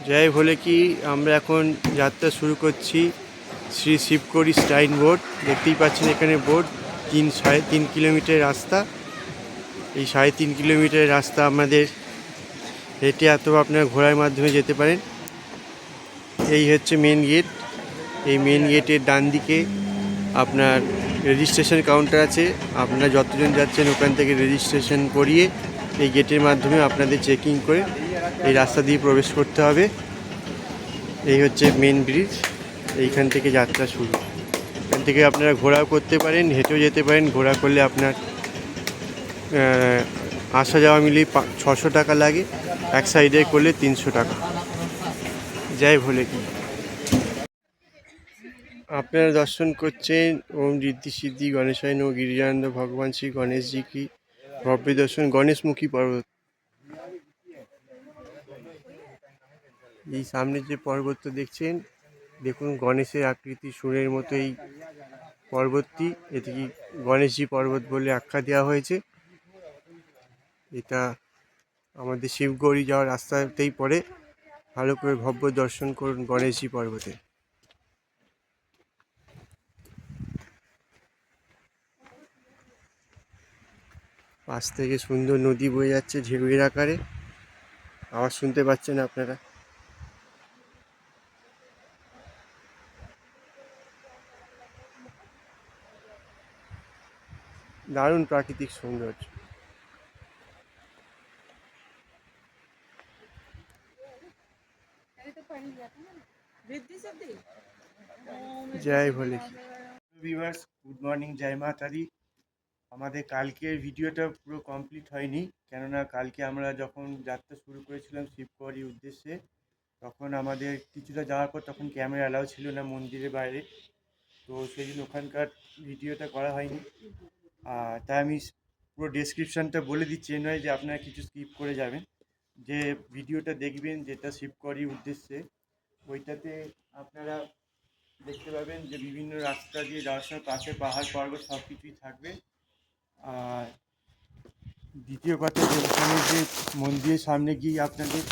যাই বলে কি আমরা এখন যাত্রা শুরু করছি শ্রী শিবগৌরী শ্রাইন বোর্ড। দেখতেই পাচ্ছেন এখানে বোর্ড 3.5 কিলোমিটার রাস্তা। এই 3.5 কিলোমিটার রাস্তা আমাদের হেঁটে অথবা আপনারা ঘোড়ার মাধ্যমে যেতে পারেন। এই হচ্ছে মেন গেট। এই মেন গেটের ডান দিকে আপনার রেজিস্ট্রেশন কাউন্টার আছে। আপনারা যতজন যাচ্ছেন ওখান থেকে রেজিস্ট্রেশন করিয়ে এই গেটের মাধ্যমে আপনাদের চেকিং করে এই রাস্তা দিয়ে প্রবেশ করতে হবে। এই হচ্ছে মেন ব্রিজ। এইখান থেকে যাত্রা শুরু। এখান থেকে আপনারা ঘোড়াও করতে পারেন, হেঁটেও যেতে পারেন। ঘোড়া করলে আপনার আসা যাওয়া মিলিয়ে 600 টাকা লাগে, এক সাইডে করলে 300 টাকা। যাই বলে কি আপনারা দর্শন করছেন ওম ঋদ্ধি সিদ্ধি গণেশায় নমঃ গিরিজানন্দ ভগবান শ্রী গণেশজি কি ভব্য দর্শন গণেশমুখী পর্বত। এই সামনে যে পর্বতটা দেখছেন, দেখুন গণেশের আকৃতি সুরের মতো এই পর্বতটি। এটিকে গণেশজি পর্বত বলে আখ্যা দেওয়া হয়েছে। এটা আমাদের শিবগৌরী যাওয়ার রাস্তাতেই পড়ে। ভালো করে ভব্য দর্শন করুন গণেশজি পর্বতে। পাশ থেকে সুন্দর নদী বয়ে যাচ্ছে ঢেউয়ের আকারে। আওয়াজ শুনতে পাচ্ছেন আপনারা। দারুণ প্রাকৃতিক সৌন্দর্য। জয় ভোলে। ভিউয়ার্স, গুড মর্নিং, জয় মা তারি। আমাদের কালকের ভিডিওটা পুরো কমপ্লিট হয়নি, কেননা কালকে আমরা যখন যাত্রা শুরু করেছিলাম শিবগৌরীর উদ্দেশ্যে, তখন আমাদের কিছুটা যাওয়ার পর তখন ক্যামেরা অ্যালাউ ছিল না মন্দিরের বাইরে। তো সেই জন্য ওখানকার ভিডিওটা করা হয়নি। তাই আমি পুরো ডেসক্রিপশানটা বলে দিচ্ছি, এ নয় যে আপনারা কিছু স্কিপ করে যাবেন। যে ভিডিওটা দেখবেন যেটা শিবগৌরীর উদ্দেশ্যে, ওইটাতে আপনারা দেখতে পাবেন যে বিভিন্ন রাস্তা দিয়ে যাওয়ার সময় পাশে পাহাড় পর্বত সব কিছুই থাকবে। আর দ্বিতীয় কথা, যে ওখানে যে মন্দিরের সামনে গিয়ে আপনাদের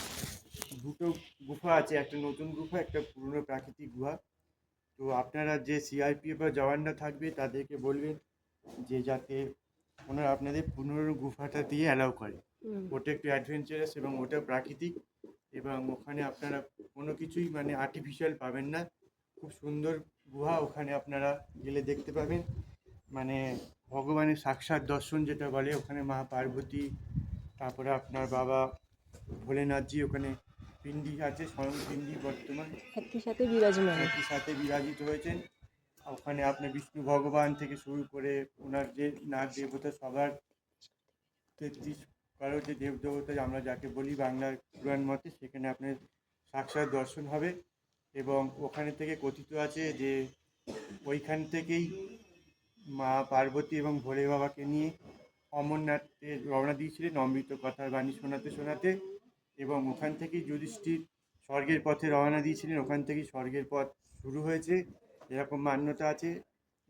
দুটো গুহা আছে, একটা নতুন গুহা, একটা পুরনো প্রাকৃতিক গুহা। তো আপনারা যে সিআরপিএফ বা জওয়ানরা থাকবে তাদেরকে বলবেন যে যাতে ওনারা আপনাদের পুনর গুহাটা দিয়ে অ্যালাউ করে। ওটা একটু অ্যাডভেঞ্চারাস এবং ওটা প্রাকৃতিক, এবং ওখানে আপনারা কোনো কিছুই মানে আর্টিফিশিয়াল পাবেন না। খুব সুন্দর গুহা, ওখানে আপনারা গেলে দেখতে পাবেন মানে ভগবানের সাক্ষাৎ দর্শন যেটা বলে। ওখানে মা পার্বতী, তারপরে আপনার বাবা ভোলেনাথজি ওখানে পিণ্ডি আছে, স্বয়ং পিণ্ডি বর্তমান একই সাথে বিরাজিত হয়েছেন। ওখানে আপনি বিষ্ণু ভগবান থেকে শুরু করে ওনার যে নাগ দেবতা সবার 33 কারো যে দেবদেবতা আমরা যাকে বলি বাংলার পুরাণ মতে, সেখানে আপনার সাক্ষাৎ দর্শন হবে। এবং ওখানে থেকে কথিত আছে যে ওইখান থেকেই মা পার্বতী এবং ভোলে বাবাকে নিয়ে অমরনাথে রওনা দিয়েছিলেন অমৃত কথার বাণী শোনাতে শোনাতে। এবং ওখান থেকেই যুধিষ্ঠির স্বর্গের পথে রওনা দিয়েছিলেন, ওখান থেকেই স্বর্গের পথ শুরু হয়েছে, এরকম মান্যতা আছে।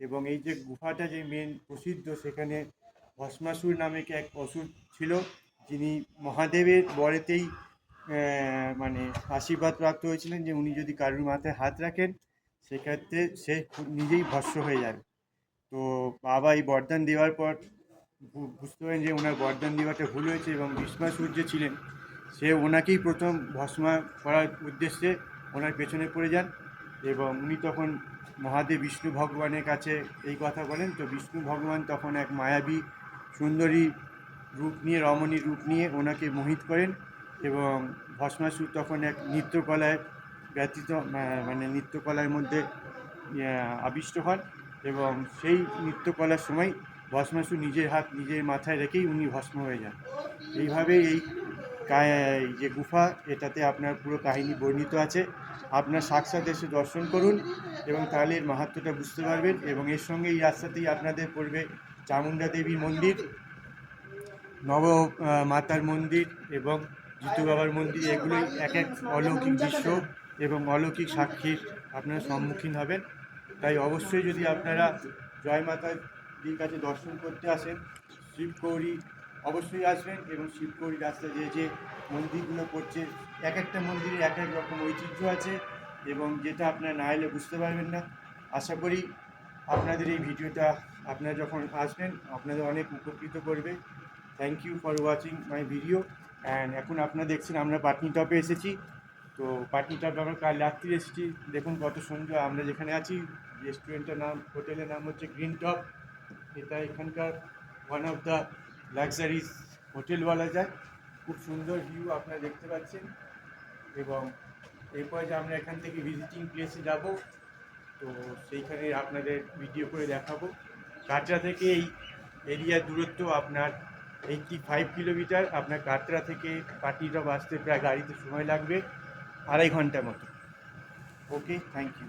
এবং এই যে গুহাটা যে মেন প্রসিদ্ধ, সেখানে ভস্মাসুর নামে এক অসুর ছিল, যিনি মহাদেবের বরেতেই মানে আশীর্বাদ প্রাপ্ত হয়েছিলেন যে উনি যদি কারুর মাথায় হাত রাখেন সেক্ষেত্রে সে নিজেই ভস্ম হয়ে যাবে। তো বাবা এই বরদান দেওয়ার পর বুঝতে পারেন যে ওনার বরদান দেওয়াটা ভুল হয়েছে, এবং ভীষ্মাসুর যে ছিলেন সে ওনাকেই প্রথম ভস্মা করার উদ্দেশ্যে ওনার পেছনে পড়ে যান। এবং উনি তখন মহাদেব বিষ্ণু ভগবানের কাছে এই কথা বলেন। তো বিষ্ণু ভগবান তখন এক মায়াবী সুন্দরী রূপ নিয়ে, রমণী রূপ নিয়ে ওনাকে মোহিত করেন। এবং ভস্মাসুর তখন এক নৃত্যকলায় ব্যতীত মানে নৃত্যকলার মধ্যে আবিষ্ট হন। এবং সেই নৃত্যকলার সময় ভস্মাসুর নিজের হাত নিজের মাথায় রেখেই উনি ভস্ম হয়ে যান। এইভাবে এই যে গুফা, এটাতে আপনার পুরো কাহিনী বর্ণিত আছে। আপনার সাক্ষাৎ এসে দর্শন করুন এবং তাহলে এর মাহাত্ম্যটা বুঝতে পারবেন। এবং এর সঙ্গে এই রাস্তাতেই আপনাদের পড়বে চামুণ্ডা দেবীর মন্দির, নব মাতার মন্দির এবং জিতু বাবার মন্দির। এগুলোই এক এক অলৌকিক দৃশ্য এবং অলৌকিক সাক্ষীর আপনারা সম্মুখীন হবেন। তাই অবশ্যই যদি আপনারা জয় মাতাজির কাছে দর্শন করতে আসেন, শিবগৌরী অবশ্যই আসবেন এবং শিবগৌরী রাস্তা যে মন্দিরগুলো পড়ছে, এক একটা মন্দিরে এক এক রকম ঐতিহ্য আছে এবং যেটা আপনারা না এলে বুঝতে পারবেন না। আশা করি আপনাদের এই ভিডিওটা আপনারা যখন আসবেন আপনাদের অনেক উপকৃত করবে। Thank you for watching my video. And এখন আপনারা দেখছেন আমরা পাটনিটপে এসেছি। তো পাটনিটপে আমরা কাল রাত্রি এসেছি, দেখুন কত সুন্দর। আমরা যেখানে আছি রেস্টুরেন্টের নাম, হোটেলের নাম হচ্ছে গ্রিন টপ। এটা এখানকার one of the luxuries hotel বলা যায়। খুব সুন্দর ভিউ আপনারা দেখতে পাচ্ছেন এবং এরপরে যে আমরা এখান থেকে ভিজিটিং প্লেসে যাব, তো সেইখানে আপনাদের ভিডিও করে দেখাবো। কাটরা থেকে এই এরিয়ার দূরত্ব আপনার 85 কিলোমিটার। আপনার কাটরা থেকে পাটনিটপ আসতে প্রায় গাড়িতে সময় লাগবে 2.5 ঘন্টার মতো। ওকে, থ্যাংক ইউ।